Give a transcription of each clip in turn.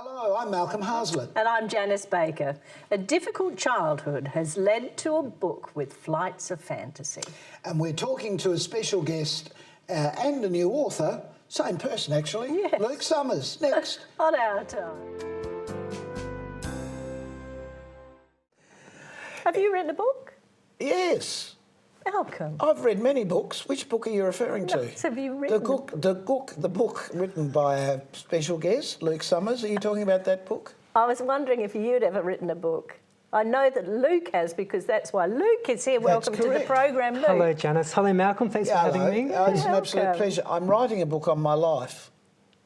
Hello, I'm Malcolm Haslett. And I'm Janice Baker. A difficult childhood has led to a book with flights of fantasy. And we're talking to a special guest and a new author, same person actually, Yes. Luke Summers, next. On our time. Have you written a book? Yes, Malcolm. I've read many books. Which book are you referring to? Have you written The book written by a special guest, Luke Summers. Are you talking about that book? I was wondering if you'd ever written a book. I know that Luke has, because that's why Luke is here. Welcome to the program, Luke. Hello, Janice. Hello, Malcolm. Thanks for having me. It's an absolute pleasure. I'm writing a book on my life.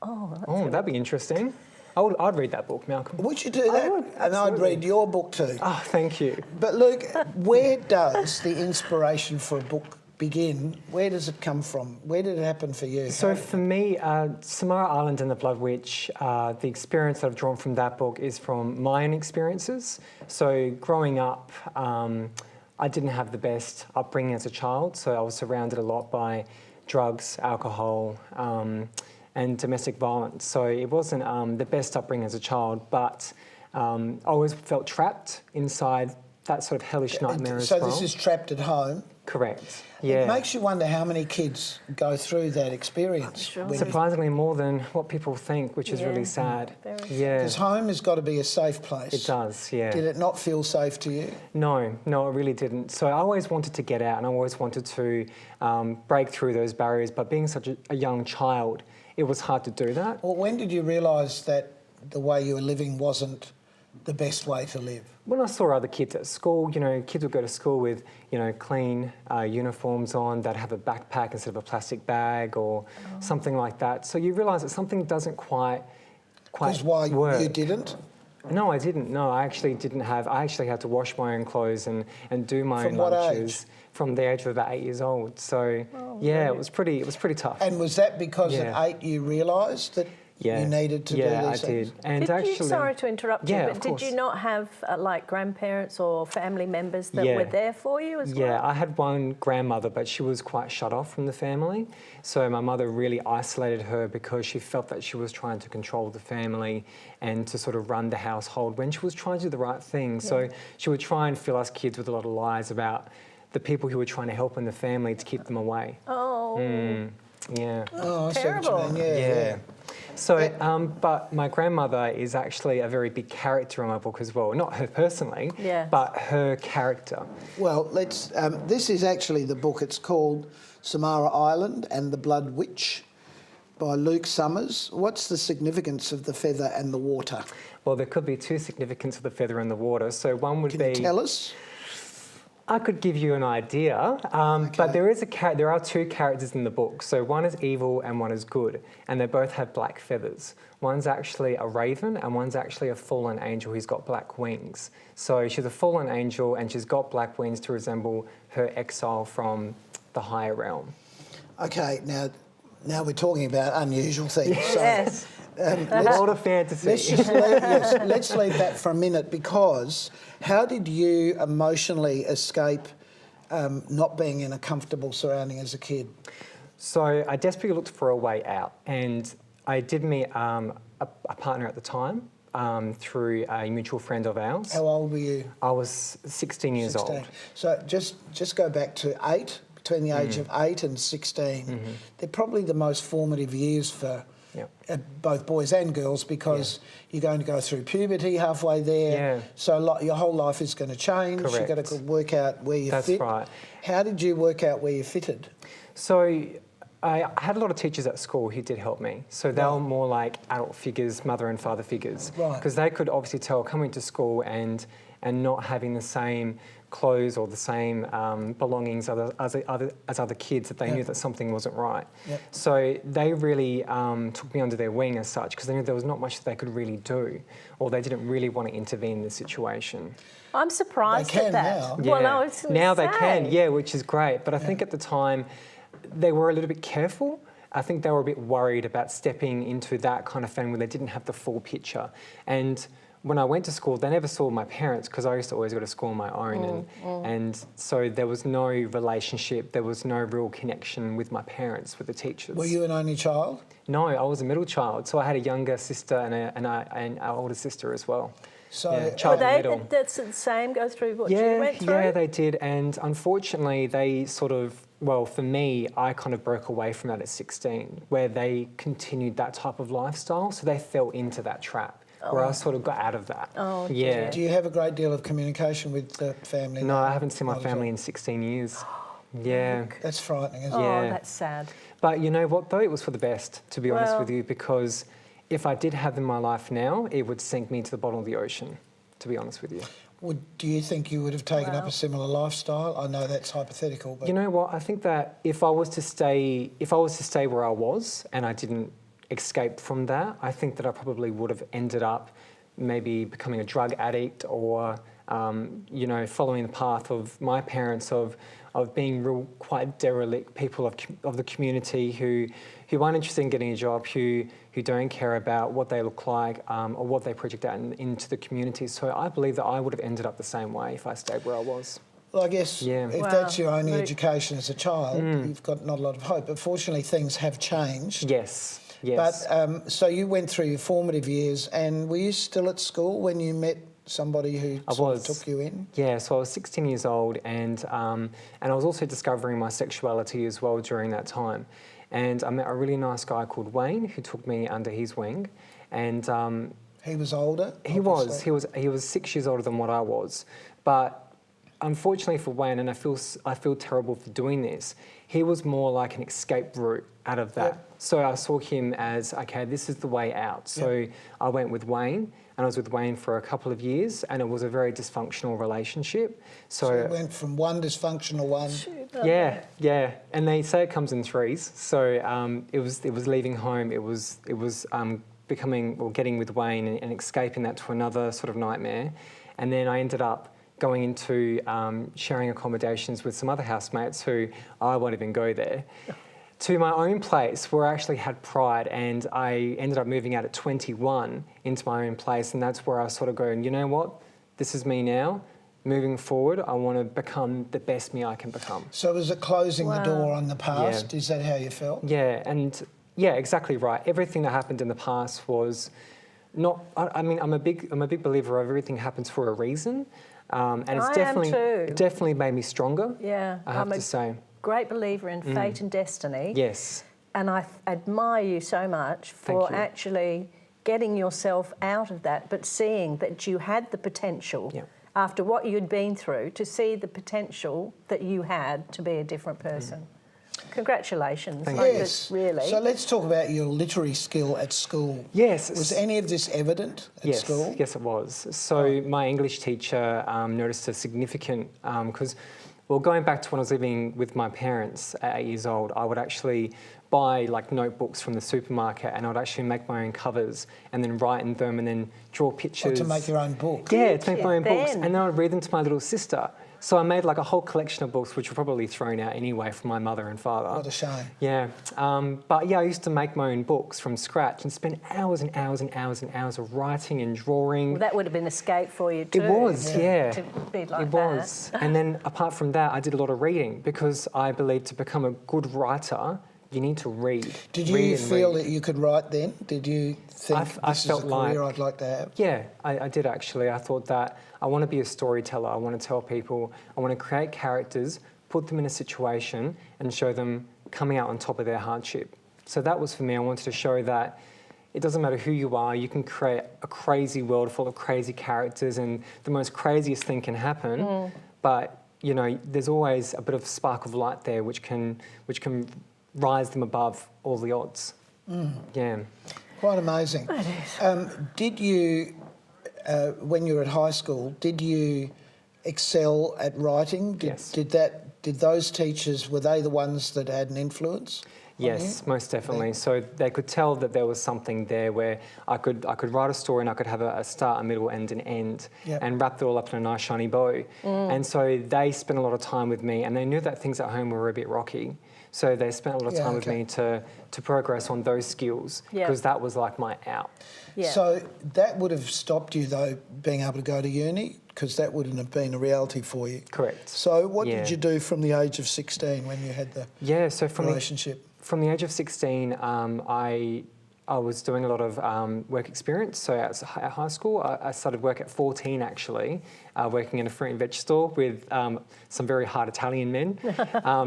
Oh, That'd be interesting. I'd read that book, Malcolm. Would you do that? would, and I'd read your book too. Oh, thank you. But Luke, where does the inspiration for a book begin? Where does it come from? Where did it happen for you? So for me, Samara Island and the Blood Witch, the experience that I've drawn from that book is from my own experiences. So growing up, I didn't have the best upbringing as a child, so I was surrounded a lot by drugs, alcohol, and domestic violence. So it wasn't the best upbringing as a child, but I always felt trapped inside that sort of hellish nightmare as well. So this is trapped at home? Correct, yeah. It makes you wonder how many kids go through that experience. Sure. Surprisingly more than what people think, which is really sad. Yeah, Because home has got to be a safe place. it does, yeah. Did it not feel safe to you? No, it really didn't. So I always wanted to get out and I always wanted to break through those barriers, but being such a young child, it was hard to do that. Well, when did you realise that the way you were living wasn't the best way to live? When I saw other kids at school, kids would go to school with, clean uniforms on, they'd have a backpack instead of a plastic bag or something like that. So you realise that something doesn't quite Because why work. you didn't? No, I didn't. No, I actually didn't have. I actually had to wash my own clothes and do my own From what lunches age? from the age of about 8 years old. So yeah, it was pretty tough. And was that because Yeah. at 8 you realised that you needed to do Yeah, I these things? did. And actually, sorry to interrupt Yeah, you, of but did course. you not have like grandparents or family members that were there for you as well? Yeah, I had one grandmother, but she was quite shut off from the family. So my mother really isolated her because she felt that she was trying to control the family and to sort of run the household when she was trying to do the right thing. So she would try and fill us kids with a lot of lies about the people who were trying to help in the family to keep them away. Oh, Yeah. Oh, I see what terrible. you mean. Yeah. So, but my grandmother is actually a very big character in my book as well. Not her personally, but her character. Well, let's. This is actually the book. It's called Samara Island and the Blood Witch by Luke Summers. What's the significance of the feather and the water? Well, there could be two significance of the feather and the water. So one would Can be... you tell us? I could give you an idea, but there are two characters in the book. So one is evil and one is good, and they both have black feathers. One's actually a raven and one's actually a fallen angel who's got black wings. So she's a fallen angel and she's got black wings to resemble her exile from the higher realm. Okay, now we're talking about unusual things. So, yes. A lot of fantasy. Let's leave that for a minute, because how did you emotionally escape not being in a comfortable surrounding as a kid? So I desperately looked for a way out, and I did meet a partner at the time through a mutual friend of ours. How old were you? I was 16 years 16. old. So just go back to 8, between the age of 8 and 16. They're probably the most formative years for both boys and girls, because you're going to go through puberty halfway there. So your whole life is going to change. Correct. You've got to work out where you fit. That's right. How did you work out where you fitted? So I had a lot of teachers at school who did help me. So they were more like adult figures, mother and father figures. Right. Because they could obviously tell coming to school and not having the same clothes or the same belongings as other kids, that they knew that something wasn't right. So they really took me under their wing as such, because they knew there was not much that they could really do, or they didn't really want to intervene in the situation. I'm surprised They can at that. now. Yeah. Well, I was gonna now they say. can, which is great. But I think at the time they were a little bit careful. I think they were a bit worried about stepping into that kind of thing where they didn't have the full picture. And when I went to school, they never saw my parents because I used to always go to school on my own. And so there was no relationship, there was no real connection with my parents, with the teachers. Were you an only child? No, I was a middle child. So I had a younger sister and an older sister as well. So Yeah, Were child in the they, middle. that's the same, go through what you went through? Yeah, they did. And unfortunately, they sort of, well, for me, I kind of broke away from that at 16, where they continued that type of lifestyle. So they fell into that trap, where I sort of got out of that. Oh, yeah. do you have a great deal of communication with the family? No, now? I haven't seen my Not at all? family in 16 years. Yeah. That's frightening, isn't it? Oh, Yeah. that's sad. But you know what, though? It was for the best, to be honest Well- with you, because if I did have them in my life now, it would sink me to the bottom of the ocean, to be honest with you. Do you think you would have taken up Wow. a similar lifestyle? I know that's hypothetical, but You know what? I think that if I was to stay where I was and I didn't escape from that, I think that I probably would have ended up maybe becoming a drug addict or, you know, following the path of my parents of being real quite derelict people of the community who aren't interested in getting a job, who don't care about what they look like or what they project out into the community. So I believe that I would have ended up the same way if I stayed where I was. well, I guess Yeah. if Wow. that's your only Luke. education as a child, you've got not a lot of hope. But fortunately, things have changed. Yes, yes. But so you went through your formative years, and were you still at school when you met somebody who I sort of was. took you in? Yeah, so I was 16 years old, and I was also discovering my sexuality as well during that time. And I met a really nice guy called Wayne who took me under his wing, and He was older. he was 6 years older than what I was, but unfortunately for Wayne, and I feel terrible for doing this, he was more like an escape route out of that. Yep. So I saw him as, okay, this is the way out. So I went with Wayne, and I was with Wayne for a couple of years, and it was a very dysfunctional relationship. So it went from one dysfunctional one. Yeah, and they say it comes in threes. So it was leaving home. It was getting with Wayne and escaping that to another sort of nightmare, and then I ended up going into sharing accommodations with some other housemates who I won't even go there. To my own place where I actually had pride, and I ended up moving out at 21 into my own place, and that's where I sort of go, and you know what, this is me now. Moving forward, I want to become the best me I can become. So was it closing the door on the past? Yeah. Is that how you felt? Yeah, and yeah, exactly right. Everything that happened in the past was not. I mean, I'm a big believer of everything happens for a reason, and it's I am definitely too. definitely made me stronger. Yeah, I have I'm to a say. great believer in fate and destiny. Yes. And I admire you so much for Thank you. actually getting yourself out of that, but seeing that you had the potential Yeah. after what you'd been through to see the potential that you had to be a different person. Congratulations. Thank Like you. this, really. So let's talk about your literary skill at school. Yes. Was any of this evident at Yes, school? yes, it was. So my English teacher noticed a significant, because, well, going back to when I was living with my parents at 8 years old, I would actually buy like notebooks from the supermarket, and I would actually make my own covers and then write in them and then draw Or pictures. to make your own book? Yeah, to make my own books, Then. and then I'd read them to my little sister. So I made like a whole collection of books, which were probably thrown out anyway from my mother and father. What a shame. Yeah, but yeah, I used to make my own books from scratch and spend hours and hours and hours and hours of writing and drawing. Well, that would have been escape for you too. It was, yeah. To be like It was. And then apart from that, I did a lot of reading because I believe to become a good writer, you need to read. Did Read you and feel read. that you could write then? Did you think I this is felt a career like- I'd like to have? Yeah, I did actually. I thought that I want to be a storyteller. I want to tell people, I want to create characters, put them in a situation and show them coming out on top of their hardship. So that was for me. I wanted to show that it doesn't matter who you are, you can create a crazy world full of crazy characters and the most craziest thing can happen. But, you know, there's always a bit of spark of light there which can rise them above all the odds. Yeah. Quite amazing. Did you, when you were at high school, did you excel at writing? Yes. Did those teachers, were they the ones that had an influence? on Yes, you? most definitely. So they could tell that there was something there where I could write a story and I could have a start, a middle, and an end, Yep. and wrap it all up in a nice shiny bow. And so they spent a lot of time with me, and they knew that things at home were a bit rocky. So they spent a lot of Yeah, time with okay. me to progress on those skills Yeah. because that was like my out. Yeah. So that would have stopped you, though, being able to go to uni, because that wouldn't have been a reality for you. Correct. So what Yeah. did you do from the age of 16 when you had the Yeah, so relationship? from the age of 16, I was doing a lot of work experience. So at high school, I started work at 14 actually, working in a fruit and veg store with some very hard Italian men.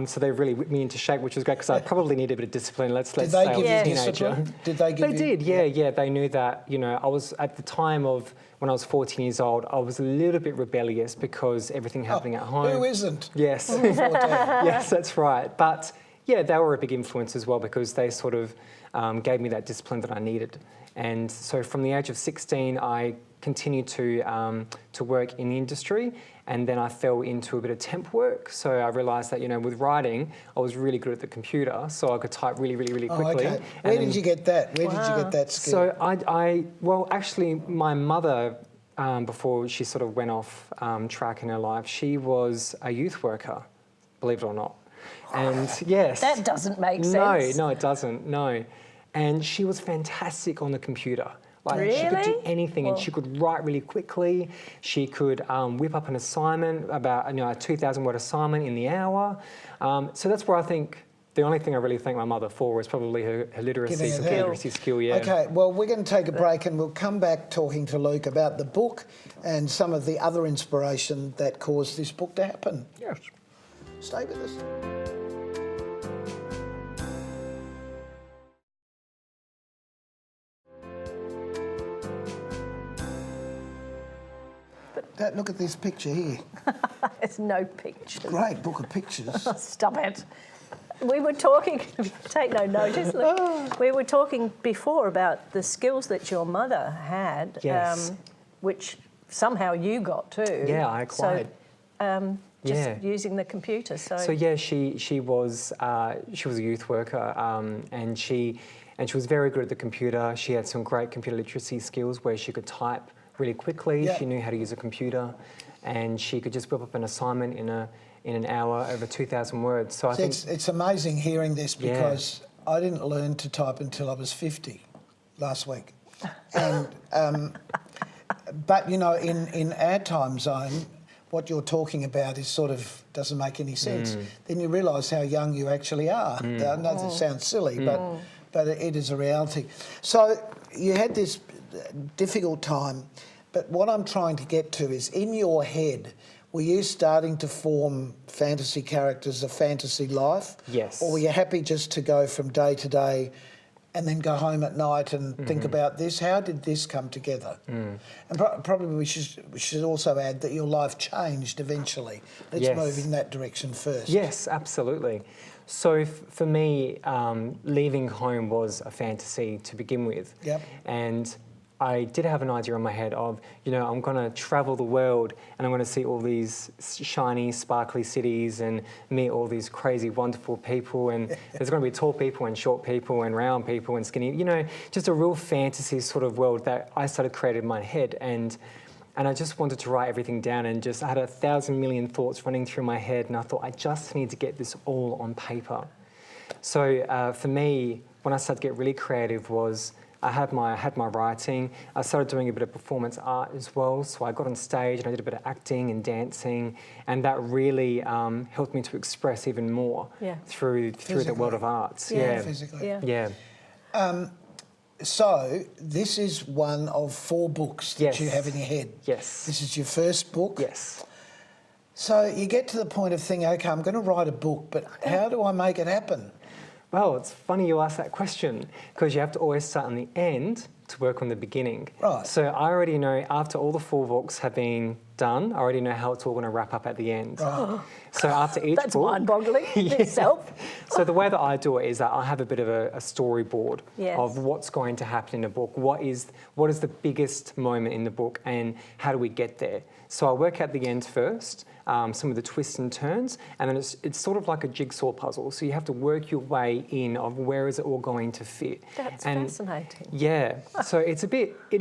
So they really whipped me into shape, which was great because I probably needed a bit of discipline. Let's Did say they I give was you a teenager. discipline? Did they give They you? did, yeah. They knew that, you know, I was at the time of when I was 14 years old, I was a little bit rebellious because everything happening at home. Who isn't? Yes. Yes, that's right. But yeah, they were a big influence as well because they sort of gave me that discipline that I needed. And so from the age of 16, I continued to work in the industry, and then I fell into a bit of temp work. So I realised that, you know, with writing, I was really good at the computer, so I could type really, really, really quickly. Oh, okay. Where did you get that? Where did you get that skill? So well, actually, my mother, before she sort of went off track in her life, she was a youth worker, believe it or not. And yes. That doesn't make sense. No, it doesn't, no. And she was fantastic on the computer. Like she could do Really? anything, and she could write really quickly. She could whip up an assignment, about a 2,000-word assignment in the hour. So that's where I think the only thing I really thank my mother for was probably her literacy, Giving her that. skill. Yeah. Okay, well, we're going to take a break and we'll come back talking to Luke about the book and some of the other inspiration that caused this book to happen. Yes. Stay with us. Look at this picture here. There's no picture. Great book of pictures. Stop it. We were talking, take no notice, look. We were talking before about the skills that your mother had, Yes. which somehow you got too. Yeah, I acquired. So, just Yeah. using the computer. So yeah, she was a youth worker, and she was very good at the computer. She had some great computer literacy skills where she could type really quickly. Yeah. She knew how to use a computer, and she could just whip up an assignment in an hour over 2,000 words. So I think It's amazing hearing this because I didn't learn to type until I was 50 last week. And, but, you know, in our time zone, what you're talking about is sort of doesn't make any sense. Then you realise how young you actually are. I know that sounds silly, but it is a reality. So you had this difficult time, but what I'm trying to get to is in your head, were you starting to form fantasy characters, a fantasy life? Yes. Or were you happy just to go from day to day and then go home at night and think about this? How did this come together? And probably we should also add that your life changed eventually. Let's Yes. move in that direction first. Yes, absolutely. So for me, leaving home was a fantasy to begin with. Yep. And I did have an idea in my head of, you know, I'm going to travel the world and I'm going to see all these shiny, sparkly cities and meet all these crazy, wonderful people. And there's going to be tall people and short people and round people and skinny, you know, just a real fantasy sort of world that I started creating in my head. And I just wanted to write everything down, and just I had 1,000 million thoughts running through my head, and I thought I just need to get this all on paper. So for me, when I started to get really creative was I had my writing. I started doing a bit of performance art as well. So I got on stage and I did a bit of acting and dancing, and that really helped me to express even more through the world of arts. Yeah. Physically. Yeah. So this is one of 4 books that Yes. you have in your head. Yes. This is your first book. Yes. So you get to the point of thinking, okay, I'm going to write a book, but how do I make it happen? Well, it's funny you ask that question, because you have to always start on the end to work on the beginning. Right. So I already know after all the 4 books have been done, I already know how it's all going to wrap up at the end. Right. So after each That's book... mind-boggling in itself. So the way that I do it is that I have a bit of a storyboard Yes. of what's going to happen in a book. What is the biggest moment in the book, and how do we get there? So I work at the end first, some of the twists and turns, and then it's sort of like a jigsaw puzzle. So you have to work your way in of where is it all going to fit. That's And fascinating. yeah, so it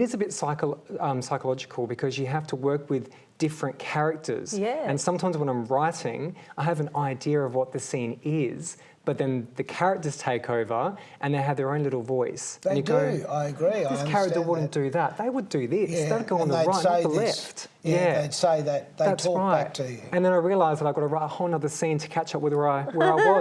is a bit psychological, because you have to work with different characters. Yeah. And sometimes when I'm writing, I have an idea of what the scene is, but then the characters take over and they have their own little voice. They and you do, go, I agree. this character wouldn't do that. They would do this. Yeah, They'd go on and the they'd right, say not the this. left. Yeah, they'd say that. They'd That's talk right. back to you. And then I realised that I've got to write a whole other scene to catch up with where I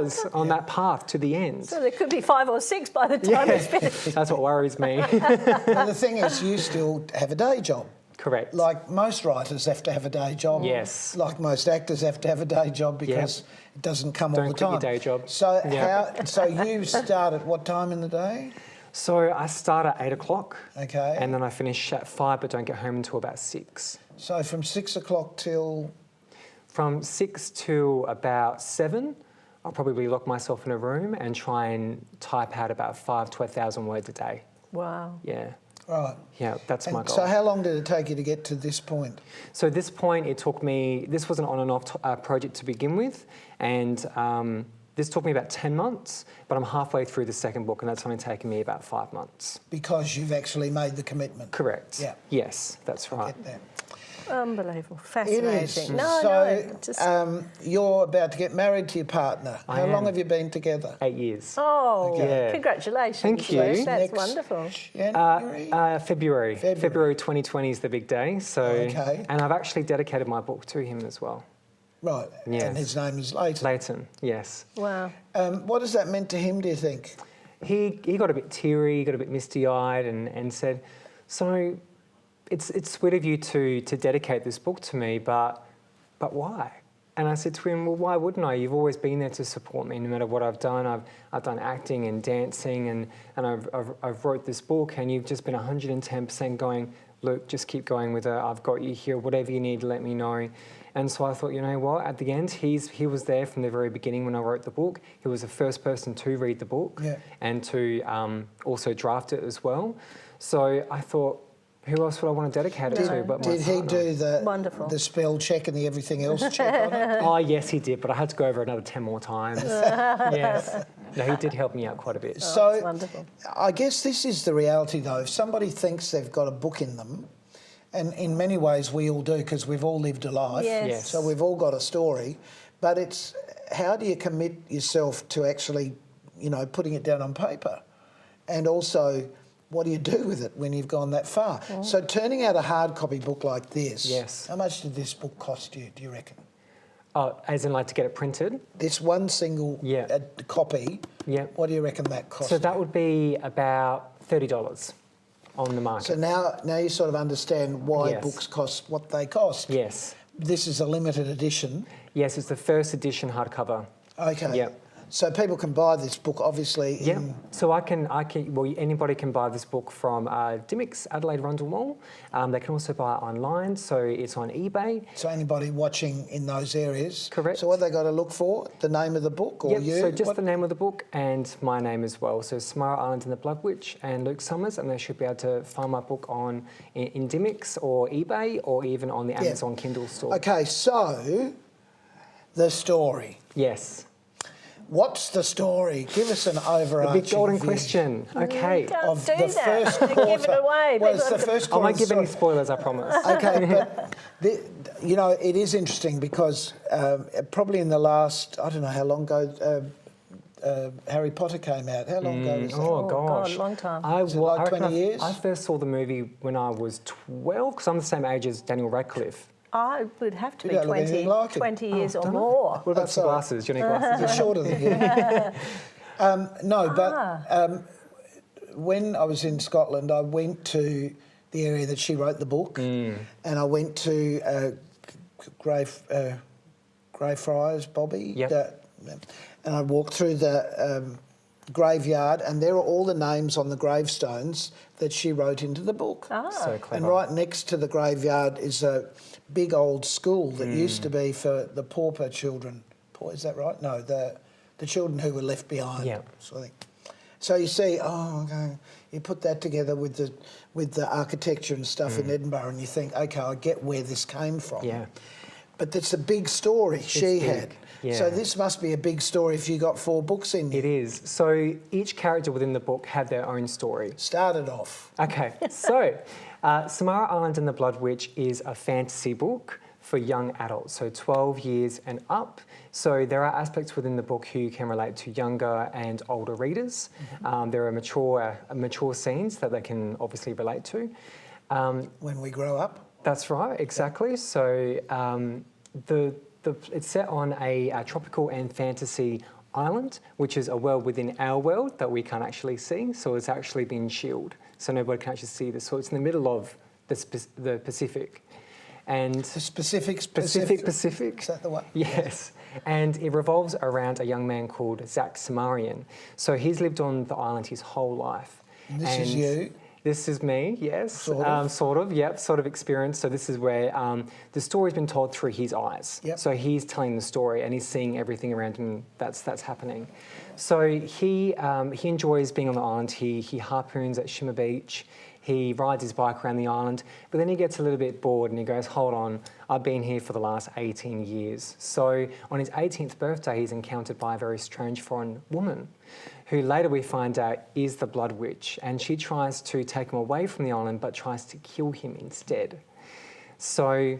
was on that path to the end. So there could be 5 or 6 by the time it's finished. That's what worries me. And the thing is, you still have a day job. Correct. Like most writers have to have a day job. Yes. Like most actors have to have a day job because it doesn't come all Don't the quit time. your day job. So Yeah. so you start at what time in the day? So I start at 8 o'clock. Okay. And then I finish at 5, but don't get home until about 6. So from 6 o'clock till... From 6 to about 7, I'll probably lock myself in a room and try and type out about 5 to 1,000 words a day. Wow. Yeah. Right. Yeah, that's my And goal. so how long did it take you to get to this point? So at this point, it took me, this was an on and off project to begin with, and this took me about 10 months, but I'm halfway through the second book, and that's only taken me about 5 months. Because you've actually made the commitment. Correct. Yeah. Yes, that's right. Get that. Unbelievable. It Fascinating. is. No, so no. Just, you're about to get married to your partner. I How long am. have you been together? 8 years. oh, Yeah. congratulations. Thank you. That's Next wonderful. January? February. February 2020 is the big day. So, Okay. and I've actually dedicated my book to him as well. Right. Yes. And his name is Leighton. Leighton, yes. Wow. What has that meant to him, do you think? He got a bit teary, got a bit misty-eyed, and said, "So, it's sweet of you to dedicate this book to me, but why?" And I said to him, "Well, why wouldn't I? You've always been there to support me, no matter what I've done. I've done acting and dancing, and I've wrote this book, and you've just been 110% going, Luke, just keep going with it. I've got you here. Whatever you need, let me know." And so I thought, you know what? At the end, he was there from the very beginning when I wrote the book. He was the first person to read the book and to also draft it as well. So I thought, who else would I want to dedicate it to but my Did he partner? do Wonderful. the spell check and the everything else check on it? Oh, yes, he did, but I had to go over another 10 more times. Yes. No, he did help me out quite a bit. That's So wonderful. I guess this is the reality, though. If somebody thinks they've got a book in them, and in many ways we all do because we've all lived a life, Yes. so we've all got a story, but it's how do you commit yourself to actually, putting it down on paper? And also, what do you do with it when you've gone that far? So turning out a hard copy book like this, Yes. how much did this book cost you, do you reckon? Oh, as in like to get it printed? This one single copy, Yeah. what do you reckon that cost? So that would be about $30 on the market. So now you sort of understand why Yes. books cost what they cost. Yes. This is a limited edition. Yes, it's the first edition hardcover. Okay. Yep. So people can buy this book, obviously. Yeah. So anybody can buy this book from Dymocks, Adelaide Rundle Mall. They can also buy it online, so it's on eBay. So anybody watching in those areas. Correct. So what they got to look for? The name of the book or Yep, you? so just What- the name of the book and my name as well. So Samara Island and the Blood Witch and Luke Summers, and they should be able to find my book in Dymocks or eBay or even on the Amazon Kindle store. Okay, so the story. Yes. What's the story? Give us an The overarching big golden view question. Okay. Don't of do the that. first Give it quarter. away. Well, People it's the have to- first I quarter. won't give any so- spoilers, I promise. Okay, but it is interesting because probably in the last, I don't know how long ago, Harry Potter came out. How long ago was that? Oh, Oh, gosh. God, long time. Is it like I reckon 20 years? I first saw the movie when I was 12, because I'm the same age as Daniel Radcliffe. I would have to You be don't look 20, anything like him. 20 years or Don't know. more. What about That's some all right. glasses? Do you need glasses? You're shorter than you. No, but when I was in Scotland, I went to the area that she wrote the book, and I went to Greyfriars Bobby. Yep. And I walked through the graveyard, and there are all the names on the gravestones that she wrote into the book. So clever. And right next to the graveyard is a big old school that used to be for the pauper children. Is that right? No, the children who were left behind. Yeah. Sort of thing. So you see, okay, you put that together with the architecture and stuff in Edinburgh, and you think, okay, I get where this came from. Yeah. But it's a big story she big, had. yeah. So this must be a big story if you got 4 books in you. It is. So each character within the book had their own story. Started off. Okay, so Samara Island and the Blood Witch is a fantasy book. for young adults, so 12 years and up. So there are aspects within the book who can relate to younger and older readers. There are mature scenes that they can obviously relate to. When we grow up. That's right, exactly. So it's set on a tropical and fantasy island, which is a world within our world that we can't actually see. So it's actually been shielded, so nobody can actually see this. So it's in the middle of the Pacific. And The Pacific. Pacific. Is that the one? Yes. And it revolves around a young man called Zach Samarian. So he's lived on the island his whole life. And this is you? This is me, yes. Sort of? Sort of experience. So this is where the story's been told through his eyes. Yep. So he's telling the story and he's seeing everything around him that's happening. So he enjoys being on the island. He harpoons at Shimmer Beach. He rides his bike around the island, but then he gets a little bit bored and he goes, hold on, I've been here for the last 18 years. So on his 18th birthday, he's encountered by a very strange foreign woman who later we find out is the Blood Witch, and she tries to take him away from the island but tries to kill him instead. So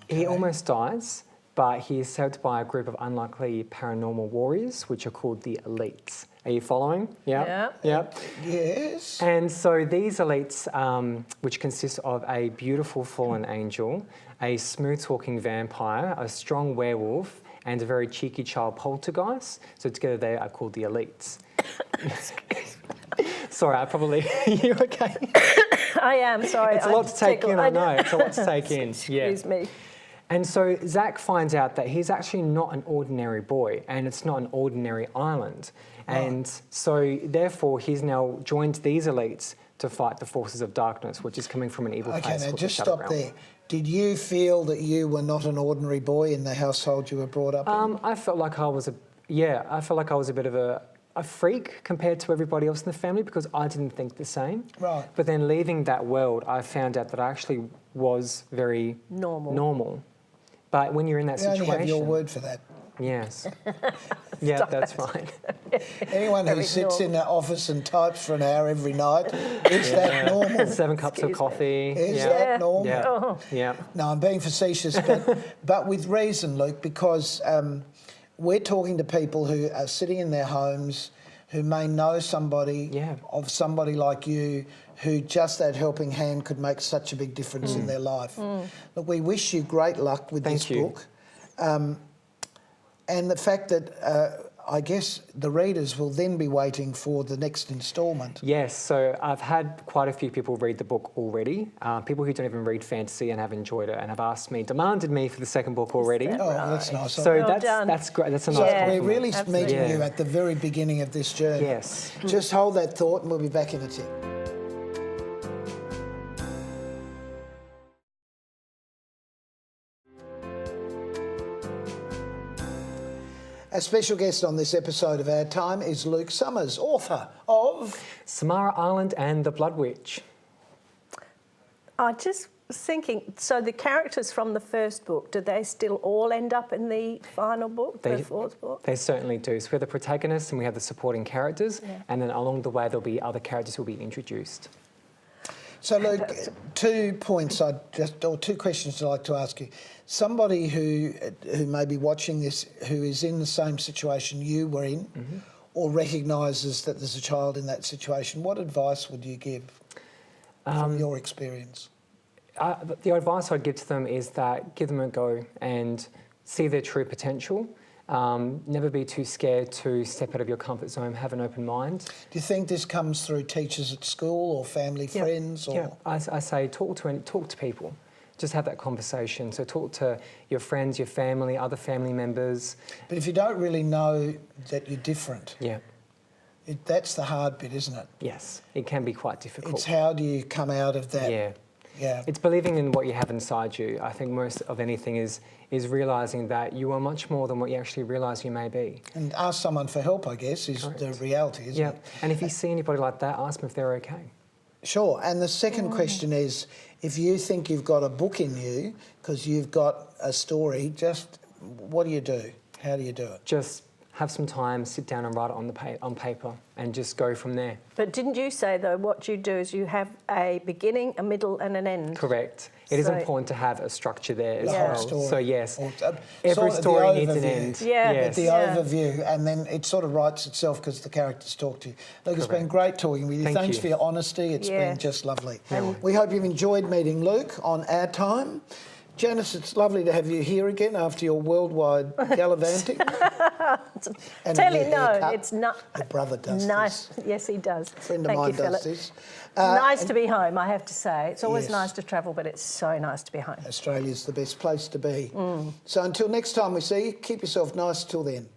he almost dies, but he is saved by a group of unlikely paranormal warriors, which are called the Elites. Are you following? Yeah. Yep. Yes. And so these elites, which consist of a beautiful fallen angel, a smooth-talking vampire, a strong werewolf, and a very cheeky child poltergeist. So together they are called the elites. Sorry, I probably... You okay? I am, sorry. It's a lot to take in, I know. It's a lot to take in. Excuse me. And so Zach finds out that he's actually not an ordinary boy and it's not an ordinary island. And so therefore he's now joined these elites to fight the forces of darkness, which is coming from an evil place. Okay, now called just the Shadow stop Realm. there. Did you feel that you were not an ordinary boy in the household you were brought up in? I felt like I was a bit of a freak compared to everybody else in the family because I didn't think the same. Right. But then leaving that world, I found out that I actually was very normal. But when you're in that We situation... only have your word for that. Yes. Yeah, that's right. Anyone who sits in an office and types for an hour every night, is that normal? 7 cups of coffee. Is that normal? Yeah. Oh. Yeah. No, I'm being facetious, but with reason, Luke, because we're talking to people who are sitting in their homes, who may know somebody of somebody like you, who just that helping hand could make such a big difference in their life. Look, we wish you great luck with this book. And the fact that I guess the readers will then be waiting for the next instalment. Yes, so I've had quite a few people read the book already, people who don't even read fantasy and have enjoyed it and have demanded me for the second book already. Oh, that's nice. So Well done. that's great. That's a So nice we're compliment. really Absolutely. meeting you at the very beginning of this journey. Yes. Just hold that thought and we'll be back in a tick. A special guest on this episode of Our Time is Luke Summers, author of... Samara Island and the Blood Witch. I just was thinking, so the characters from the first book, do they still all end up in the final book, the fourth book? They certainly do. So we're the protagonists and we have the supporting characters, and then along the way there'll be other characters who will be introduced. So, Luke, 2 points or 2 questions I'd like to ask you. Somebody who may be watching this, who is in the same situation you were in, or recognises that there's a child in that situation, what advice would you give from your experience? The advice I'd give to them is that give them a go and see their true potential. Never be too scared to step out of your comfort zone, have an open mind. Do you think this comes through teachers at school or family friends? Or? Yeah, I say talk to people. Just have that conversation. So talk to your friends, your family, other family members. But if you don't really know that you're different, that's the hard bit, isn't it? Yes, it can be quite difficult. It's how do you come out of that? Yeah. It's believing in what you have inside you. I think most of anything is realising that you are much more than what you actually realise you may be. And ask someone for help, I guess, is the reality, isn't it? And if you see anybody like that, ask them if they're okay. Sure. And the second question is, if you think you've got a book in you, because you've got a story, just what do you do? How do you do it? Just have some time, sit down and write it on paper and just go from there. But didn't you say, though, what you do is you have a beginning, a middle and an end? Correct. It is So- important to have a structure there as Yeah. well. Story. So yes, Or, every sort of the story needs an overview. end. Yeah. Yes. The Yeah. overview, and then it sort of writes itself because the characters talk to you. Look, it's been great talking with you. Thank Thanks you. for your honesty. It's Yeah. been just lovely. We hope you've enjoyed meeting Luke on Our Time. Janice, it's lovely to have you here again after your worldwide gallivanting. And Tell a you, new no, haircut. it's not. Your brother does Nice. this. Yes, he does. A friend of Thank mine you, Philip. does this. Nice to be home, I have to say. It's always Yes. nice to travel, but it's so nice to be home. Australia's the best place to be. So until next time we see you, keep yourself nice till then.